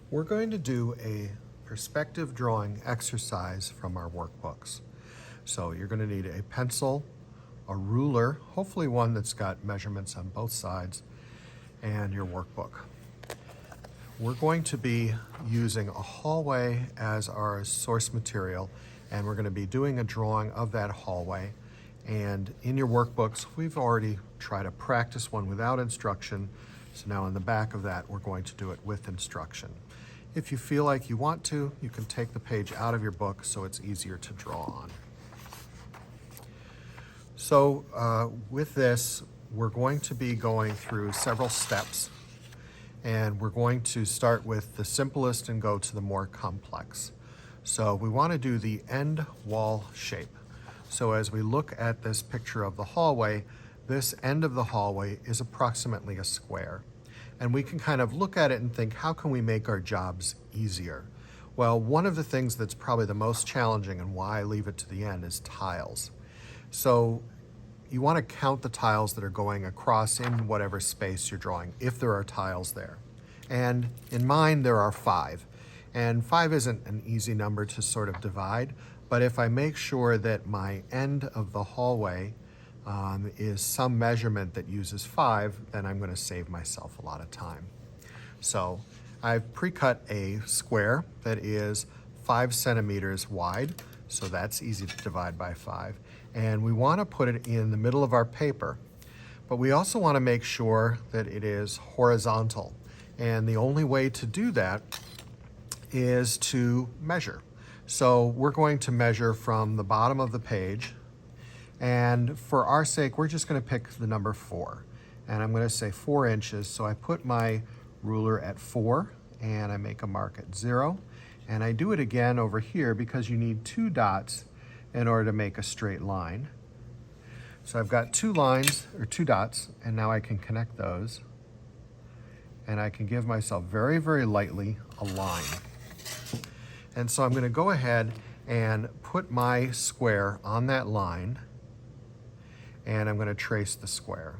We're going to do a perspective drawing exercise from our workbooks. So you're going to need a pencil, a ruler, hopefully one that's got measurements on both sides, and your workbook. We're going to be using a hallway as our source material, and we're going to be doing a drawing of that hallway. And in your workbooks, we've already tried to practice one without instruction. So now in the back of that, we're going to do it with instruction. If you feel like you want to, you can take the page out of your book so it's easier to draw on. So with this, we're going to be going through several steps, and we're going to start with the simplest and go to the more complex. So we want to do the end wall shape. So as we look at this picture of the hallway, this end of the hallway is approximately a square. And we can kind of look at it and think, how can we make our jobs easier? Well, one of the things that's probably the most challenging and why I leave it to the end is tiles. So you want to count the tiles that are going across in whatever space you're drawing, if there are tiles there. And in mine, there are 5. And 5 isn't an easy number to sort of divide, but if I make sure that my end of the hallway is some measurement that uses 5, then I'm going to save myself a lot of time. So I've pre-cut a square that is 5 centimeters wide, so that's easy to divide by 5. And we want to put it in the middle of our paper, but we also want to make sure that it is horizontal. And the only way to do that is to measure. So we're going to measure from the bottom of the page, and for our sake, we're just going to pick the number 4. And I'm going to say 4 inches, so I put my ruler at 4, and I make a mark at 0. And I do it again over here because you need 2 dots in order to make a straight line. So I've got 2 lines, or 2 dots, and now I can connect those. And I can give myself very, very lightly a line. And so I'm going to go ahead and put my square on that line, and I'm going to trace the square.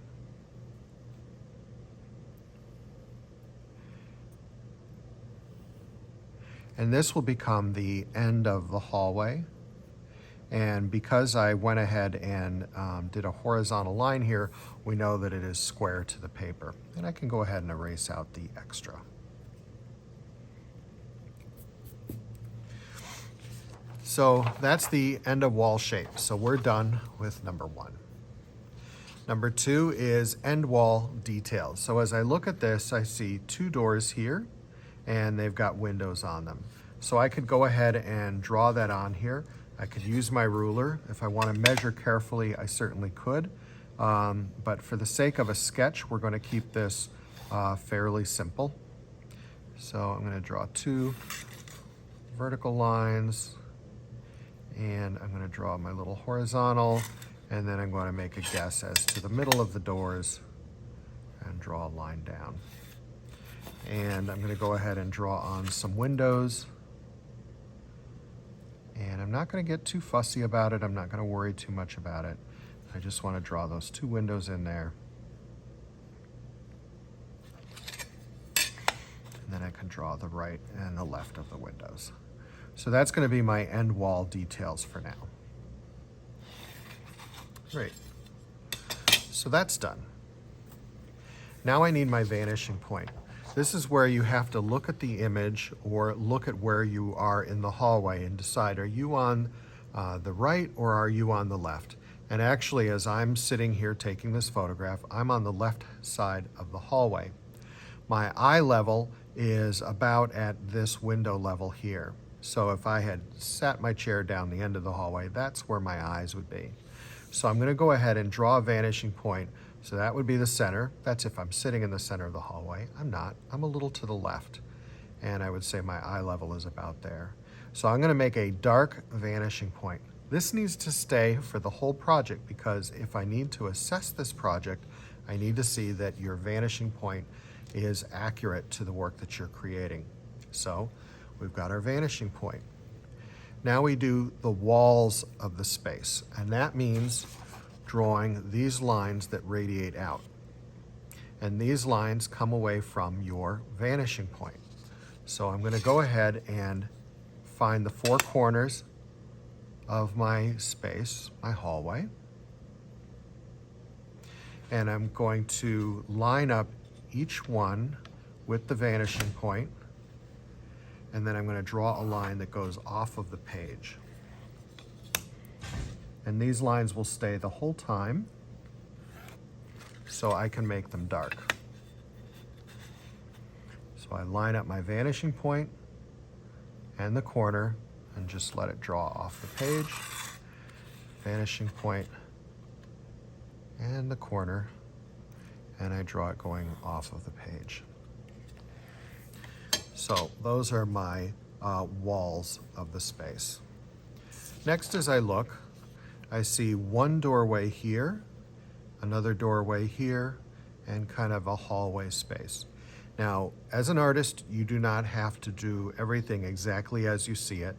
And this will become the end of the hallway. And because I went ahead and did a horizontal line here, we know that it is square to the paper. And I can go ahead and erase out the extra. So that's the end of wall shape. So we're done with number 1. Number 2 is end wall details. So as I look at this, I see 2 doors here, and they've got windows on them. So I could go ahead and draw that on here. I could use my ruler. If I want to measure carefully, I certainly could. But for the sake of a sketch, we're going to keep this fairly simple. So I'm going to draw 2 vertical lines, and I'm going to draw my little horizontal, and then I'm going to make a guess as to the middle of the doors and draw a line down. And I'm going to go ahead and draw on some windows. And I'm not going to get too fussy about it. I'm not going to worry too much about it. I just want to draw those 2 windows in there. And then I can draw the right and the left of the windows. So that's going to be my end wall details for now. Great. So that's done. Now I need my vanishing point. This is where you have to look at the image or look at where you are in the hallway and decide, are you on the right or are you on the left? And actually, as I'm sitting here taking this photograph, I'm on the left side of the hallway. My eye level is about at this window level here. So if I had sat my chair down the end of the hallway, that's where my eyes would be. So I'm going to go ahead and draw a vanishing point. So that would be the center. That's if I'm sitting in the center of the hallway. I'm not. I'm a little to the left. And I would say my eye level is about there. So I'm going to make a dark vanishing point. This needs to stay for the whole project because if I need to assess this project, I need to see that your vanishing point is accurate to the work that you're creating. So we've got our vanishing point. Now we do the walls of the space, and that means drawing these lines that radiate out. And these lines come away from your vanishing point. So I'm going to go ahead and find the four corners of my space, my hallway. And I'm going to line up each one with the vanishing point, and then I'm going to draw a line that goes off of the page. And these lines will stay the whole time, so I can make them dark. So I line up my vanishing point and the corner and just let it draw off the page. Vanishing point and the corner, and I draw it going off of the page. So those are my walls of the space. Next, as I look, I see one doorway here, another doorway here, and kind of a hallway space. Now, as an artist, you do not have to do everything exactly as you see it.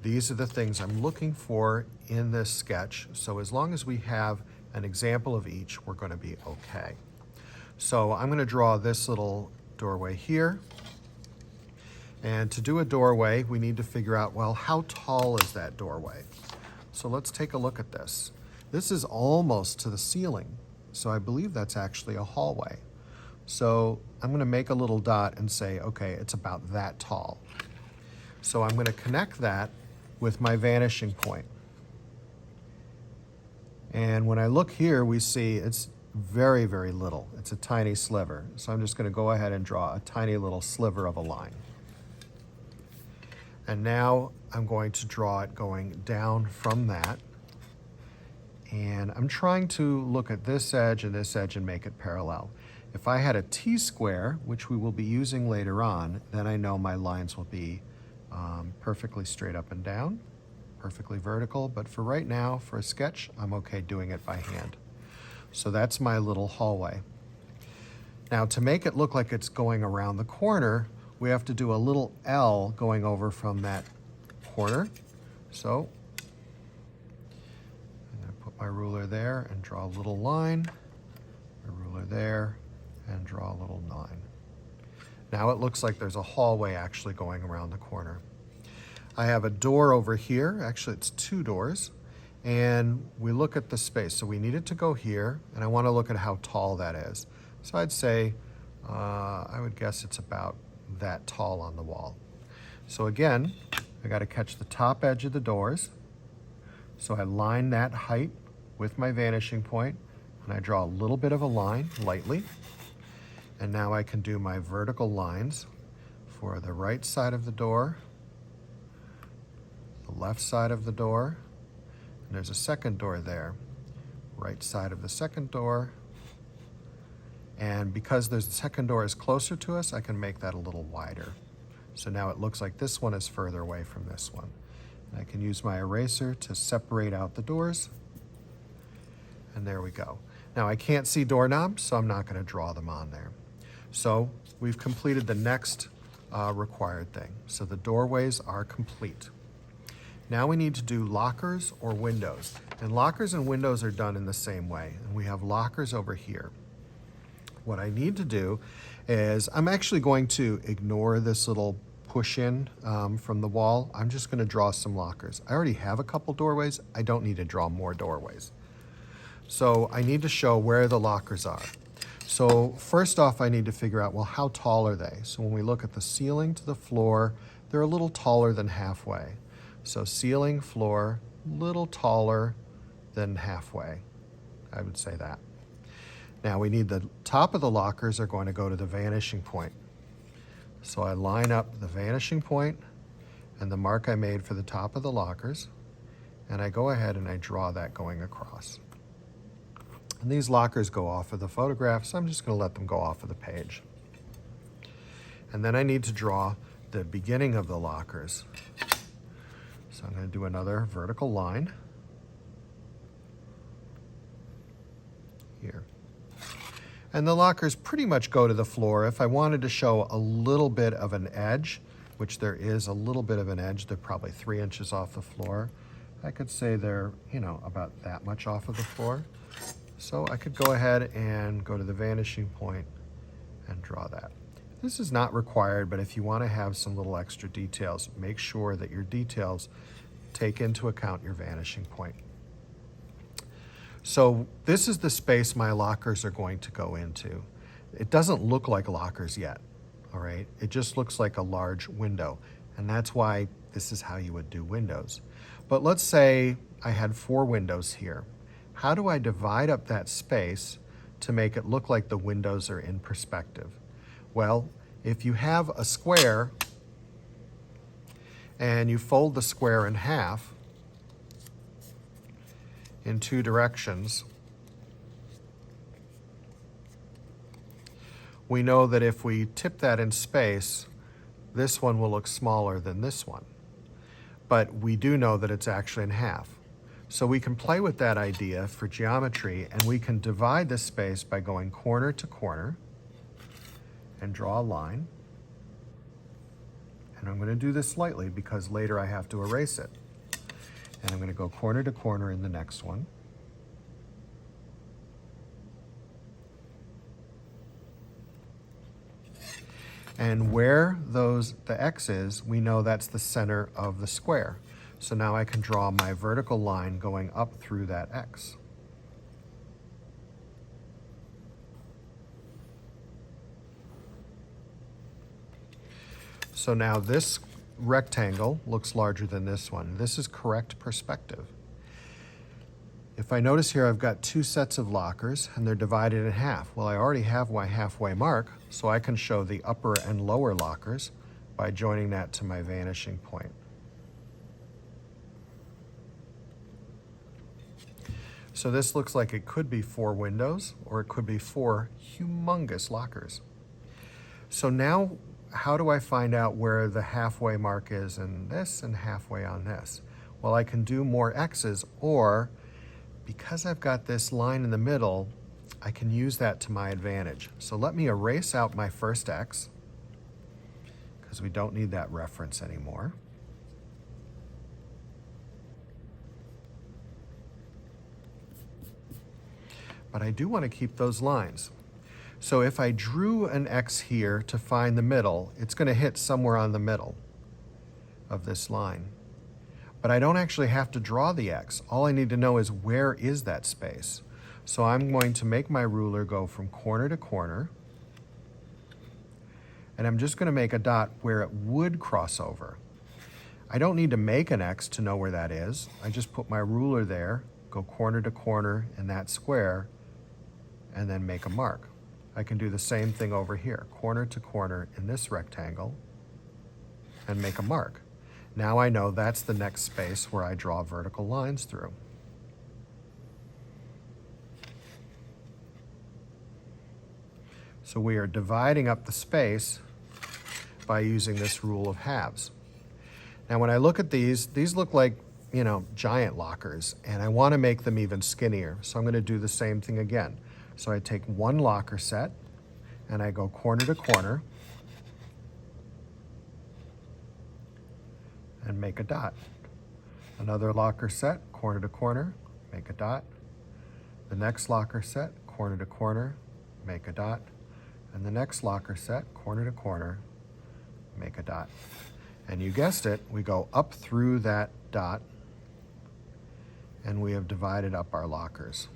These are the things I'm looking for in this sketch, so as long as we have an example of each, we're going to be okay. So I'm going to draw this little doorway here. And to do a doorway, we need to figure out, well, how tall is that doorway? So let's take a look at this. This is almost to the ceiling, so I believe that's actually a hallway. So I'm going to make a little dot and say, okay, it's about that tall. So I'm going to connect that with my vanishing point. And when I look here, we see it's very, very little. It's a tiny sliver. So I'm just going to go ahead and draw a tiny little sliver of a line. And now I'm going to draw it going down from that. And I'm trying to look at this edge and make it parallel. If I had a T-square, which we will be using later on, then I know my lines will be perfectly straight up and down, perfectly vertical. But for right now, for a sketch, I'm okay doing it by hand. So that's my little hallway. Now, to make it look like it's going around the corner, we have to do a little L going over from that corner. So I'm going to put my ruler there and draw a little line, a ruler there, and draw a little line. Now it looks like there's a hallway actually going around the corner. I have a door over here. Actually, it's two doors. And we look at the space. So we need it to go here, and I want to look at how tall that is. So I'd say, I would guess it's about that tall on the wall. So again, I got to catch the top edge of the doors. So I line that height with my vanishing point, and I draw a little bit of a line lightly. And now I can do my vertical lines for the right side of the door, the left side of the door, and there's a second door there, right side of the second door. And because the second door is closer to us, I can make that a little wider. So now it looks like this one is further away from this one. And I can use my eraser to separate out the doors. And there we go. Now I can't see doorknobs, so I'm not going to draw them on there. So we've completed the next required thing. So the doorways are complete. Now we need to do lockers or windows. And lockers and windows are done in the same way. And we have lockers over here. What I need to do is, I'm actually going to ignore this little push in from the wall. I'm just going to draw some lockers. I already have a couple doorways. I don't need to draw more doorways. So I need to show where the lockers are. So first off, I need to figure out, well, how tall are they? So when we look at the ceiling to the floor, they're a little taller than halfway. So ceiling, floor, little taller than halfway. I would say that. Now we need the top of the lockers are going to go to the vanishing point. So I line up the vanishing point and the mark I made for the top of the lockers, and I go ahead and I draw that going across. And these lockers go off of the photograph, so I'm just going to let them go off of the page. And then I need to draw the beginning of the lockers. So I'm going to do another vertical line here. And the lockers pretty much go to the floor. If I wanted to show a little bit of an edge, which there is a little bit of an edge, they're probably 3 inches off the floor. I could say they're, about that much off of the floor. So I could go ahead and go to the vanishing point and draw that. This is not required, but if you want to have some little extra details, make sure that your details take into account your vanishing point. So this is the space my lockers are going to go into. It doesn't look like lockers yet, all right? It just looks like a large window, and that's why this is how you would do windows. But let's say I had 4 windows here. How do I divide up that space to make it look like the windows are in perspective? Well, if you have a square and you fold the square in half in 2 directions, we know that if we tip that in space, this one will look smaller than this one. But we do know that it's actually in half. So we can play with that idea for geometry, and we can divide this space by going corner to corner and draw a line. And I'm going to do this slightly because later I have to erase it. And I'm going to go corner to corner in the next one. And where the X is, we know that's the center of the square. So now I can draw my vertical line going up through that X. So now this rectangle looks larger than this one. This is correct perspective. If I notice here, I've got 2 sets of lockers and they're divided in half. Well, I already have my halfway mark, so I can show the upper and lower lockers by joining that to my vanishing point. So this looks like it could be 4 windows, or it could be 4 humongous lockers. So now, how do I find out where the halfway mark is in this and halfway on this? Well, I can do more X's, or because I've got this line in the middle, I can use that to my advantage. So let me erase out my first X, because we don't need that reference anymore. But I do want to keep those lines. So if I drew an X here to find the middle, it's going to hit somewhere on the middle of this line. But I don't actually have to draw the X. All I need to know is where is that space. So I'm going to make my ruler go from corner to corner, and I'm just going to make a dot where it would cross over. I don't need to make an X to know where that is. I just put my ruler there, go corner to corner in that square, and then make a mark. I can do the same thing over here, corner to corner in this rectangle, and make a mark. Now I know that's the next space where I draw vertical lines through. So we are dividing up the space by using this rule of halves. Now when I look at these look like, giant lockers, and I want to make them even skinnier. So I'm going to do the same thing again. So I take one locker set, and I go corner to corner, and make a dot. Another locker set, corner to corner, make a dot. The next locker set, corner to corner, make a dot. And the next locker set, corner to corner, make a dot. And you guessed it, we go up through that dot, and we have divided up our lockers.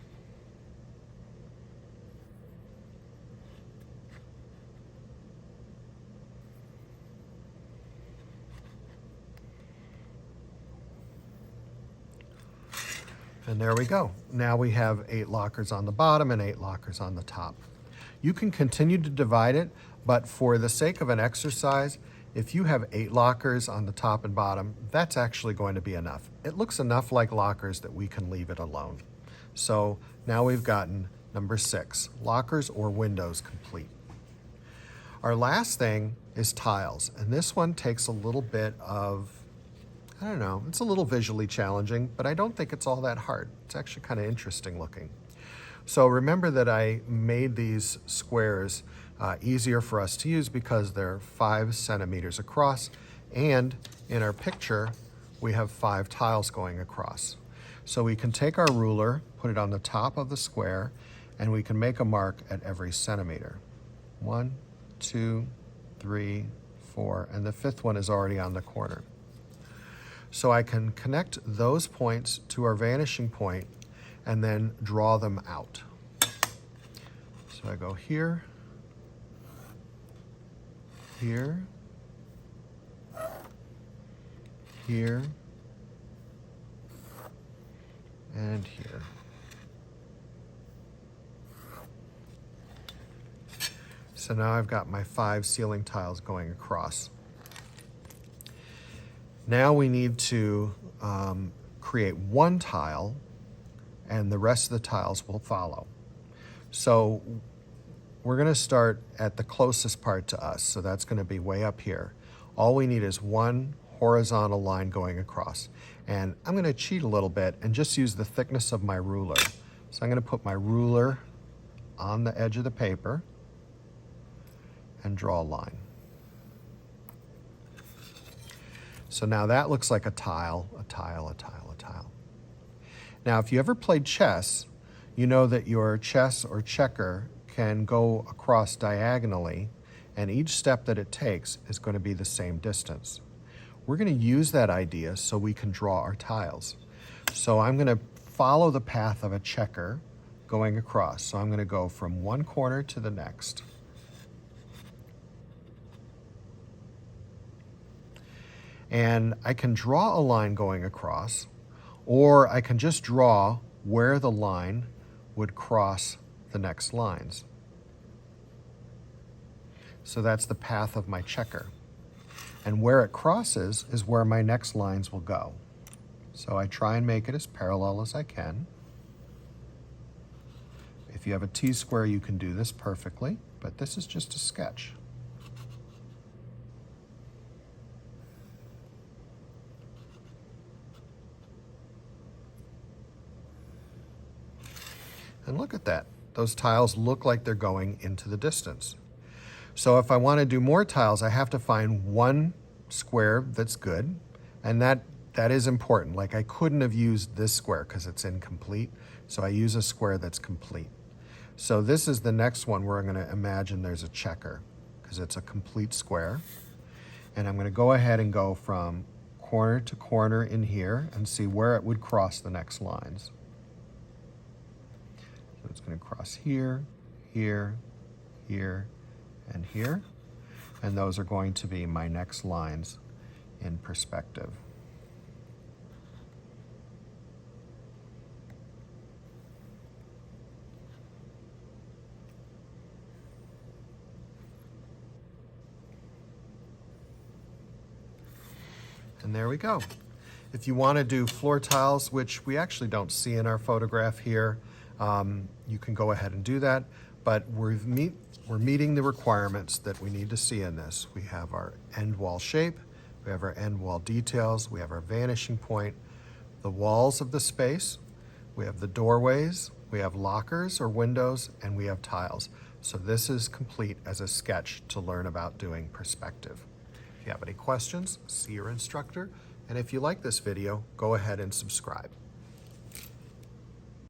And there we go. Now we have 8 lockers on the bottom and 8 lockers on the top. You can continue to divide it, but for the sake of an exercise, if you have 8 lockers on the top and bottom, that's actually going to be enough. It looks enough like lockers that we can leave it alone. So now we've gotten number 6, lockers or windows complete. Our last thing is tiles, and this one takes a little bit of, it's a little visually challenging, but I don't think it's all that hard. It's actually kind of interesting looking. So remember that I made these squares easier for us to use because they're 5 centimeters across, and in our picture, we have 5 tiles going across. So we can take our ruler, put it on the top of the square, and we can make a mark at every centimeter. 1, 2, 3, 4, and the fifth one is already on the corner. So I can connect those points to our vanishing point and then draw them out. So I go here, here, here, and here. So now I've got my 5 ceiling tiles going across. Now we need to create one tile, and the rest of the tiles will follow. So we're going to start at the closest part to us, so that's going to be way up here. All we need is one horizontal line going across. And I'm going to cheat a little bit and just use the thickness of my ruler. So I'm going to put my ruler on the edge of the paper and draw a line. So now that looks like a tile, a tile, a tile, a tile. Now, if you ever played chess, you know that your chess or checker can go across diagonally, and each step that it takes is going to be the same distance. We're going to use that idea so we can draw our tiles. So I'm going to follow the path of a checker going across. So I'm going to go from one corner to the next. And I can draw a line going across, or I can just draw where the line would cross the next lines. So that's the path of my checker. And where it crosses is where my next lines will go. So I try and make it as parallel as I can. If you have a T-square, you can do this perfectly, but this is just a sketch. And look at that. Those tiles look like they're going into the distance. So if I want to do more tiles, I have to find one square that's good, and that is important. Like, I couldn't have used this square because it's incomplete, so I use a square that's complete. So this is the next one where I'm going to imagine there's a checker because it's a complete square. And I'm going to go ahead and go from corner to corner in here and see where it would cross the next lines. So it's going to cross here, here, here, and here. And those are going to be my next lines in perspective. And there we go. If you want to do floor tiles, which we actually don't see in our photograph here, you can go ahead and do that. But we're meeting the requirements that we need to see in this. We have our end wall shape, we have our end wall details, we have our vanishing point, the walls of the space, we have the doorways, we have lockers or windows, and we have tiles. So this is complete as a sketch to learn about doing perspective. If you have any questions, see your instructor. And if you like this video, go ahead and subscribe.